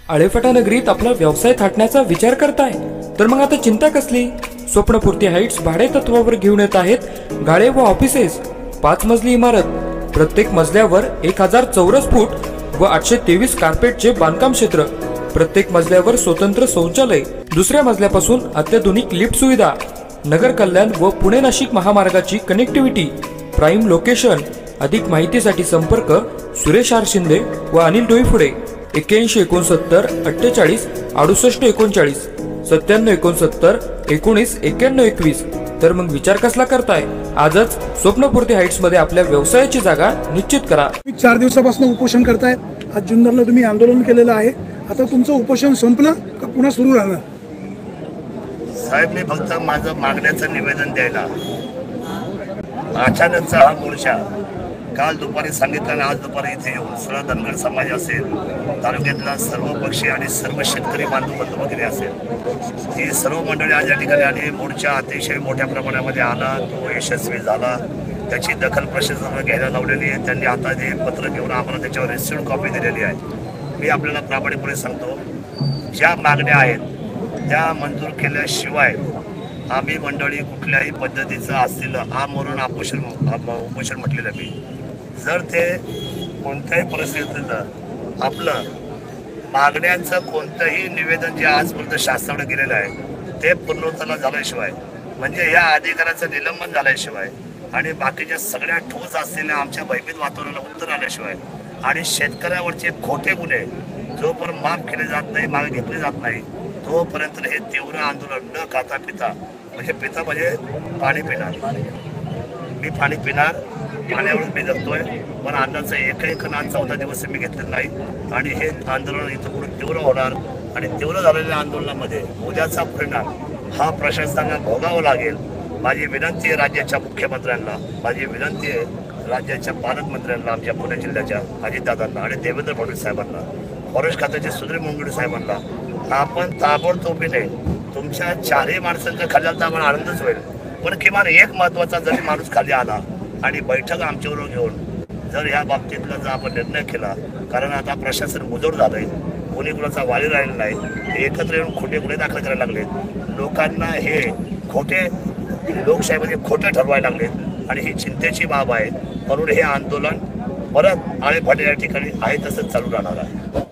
आळेफाटा नगरीत आपला व्यवसाय थाटण्याचा विचार करताय तर मग आता चिंता कसली। स्वप्नपूर्ती हाईट्स भाडे तत्वावर घेऊन येत आहेत गाळे व ऑफिसेस। 5 मजली इमारत, प्रत्येक मजल्यावर 1000 चौरस फूट व 823 कार्पेटचे बांधकाम क्षेत्र, प्रत्येक मजल्यावर स्वतंत्र शौचालय, दुसऱ्या मजल्यापासून अत्याधुनिक लिफ्ट सुविधा, नगर कल्याण व पुणे नाशिक महामार्गाची कनेक्टिव्हिटी, प्राईम लोकेशन। अधिक माहितीसाठी संपर्क सुरेश आर शिंदे व अनिल डोईफुडे 8169 48 68 39 9769 19 91 21। तर मग विचार कसला करताय, आजच स्वप्नपूर्ती हाईट्स मध्ये आपल्या व्यवसायाची जागा निश्चित करा। 4 दिवसापासून उपोषण करताय। आज जुन्नरला तुम्ही आंदोलन केलेलं आहे, आता तुमचं उपोषण संपलं का पुन्हा सुरू राहणार? साहेब, मी फक्त माझं मागण्याचं निवेदन द्यायला अचानकचा हा मोर्चा काल दुपारी सांगितलं आणि आज दुपारी इथे येऊन सर्व धनगर समाज असेल, तालुक्यातला सर्व पक्षी आणि सर्व शेतकरी बांधव वगैरे असेल, ही सर्व मंडळी आज या ठिकाणी आली। मोर्चा अतिशय मोठ्या प्रमाणामध्ये आला, तो यशस्वी झाला। त्याची दखल प्रशासनानं घ्यायला लावलेली आहे। त्यांनी आता जे पत्र घेऊन आम्हाला त्याच्यावर रिसिव्ड कॉपी दिलेली आहे। मी आपल्याला प्रामाणिकपणे सांगतो, ज्या मागण्या आहेत त्या मंजूर केल्याशिवाय आम्ही मंडळी कुठल्याही पद्धतीचं असलेलं आमरण उपोषण म्हटलेलं मी, जर ते कोणत्याही परिस्थितीत आपलं मागण्यांचं कोणतंही निवेदन जे आजपर्यंत शासनाने केलेलं आहे ते पूर्णत्वाला झाल्याशिवाय, म्हणजे या अधिकाराचं निलंबन झाल्याशिवाय आणि बाकीच्या सगळ्या ठोस असलेल्या आमच्या भयभीत वातावरणाला उत्तर आल्याशिवाय आणि शेतकऱ्यावरचे खोटे गुन्हे जोपर्यंत माफ केले जात नाही, मागे घेतले जात नाही, तोपर्यंत हे तीव्र आंदोलन न खाता पिता म्हणजे पाणी पिणार। मी पाणी पिणार, पाण्यावरून मी जगतोय, पण अन्नाचं एकही कण आज 14 दिवस मी घेतलेलं नाही आणि हे आंदोलन इथं पुढे तीव्र होणार आणि तीव्र झालेल्या आंदोलनामध्ये उद्याचा परिणाम हा प्रशासनाला भोगावा लागेल। माझी विनंती आहे राज्याच्या मुख्यमंत्र्यांना, माझी विनंती आहे राज्याच्या पालकमंत्र्यांना, आमच्या पुणे जिल्ह्याच्या अजितदादांना आणि देवेंद्र फडणवीस साहेबांना, फॉरेस्ट खात्याचे सुधीर मुनगंटीवार साहेबांना, आपण ताबडतोबीने तुमच्या 4ही माणसांच्या खाली आला तर आम्हाला आनंदच होईल, पण किमान एक महत्त्वाचा जरी माणूस खाली आला आणि बैठक आमच्याबरोबर घेऊन जर या बाबतीतला जर आपण निर्णय केला, कारण आता प्रशासन मुजोड झालंय, कोणी कुणाचा वाली राहिला नाही, एकत्र येऊन खोटे गुन्हे दाखल करायला लागलेत, लोकांना हे खोटे लोकशाहीमध्ये खोटे ठरवायला लागलेत आणि ही चिंतेची बाब आहे। म्हणून हे आंदोलन परत आळेफाटे या ठिकाणी आहे तसंच चालू राहणार आहे।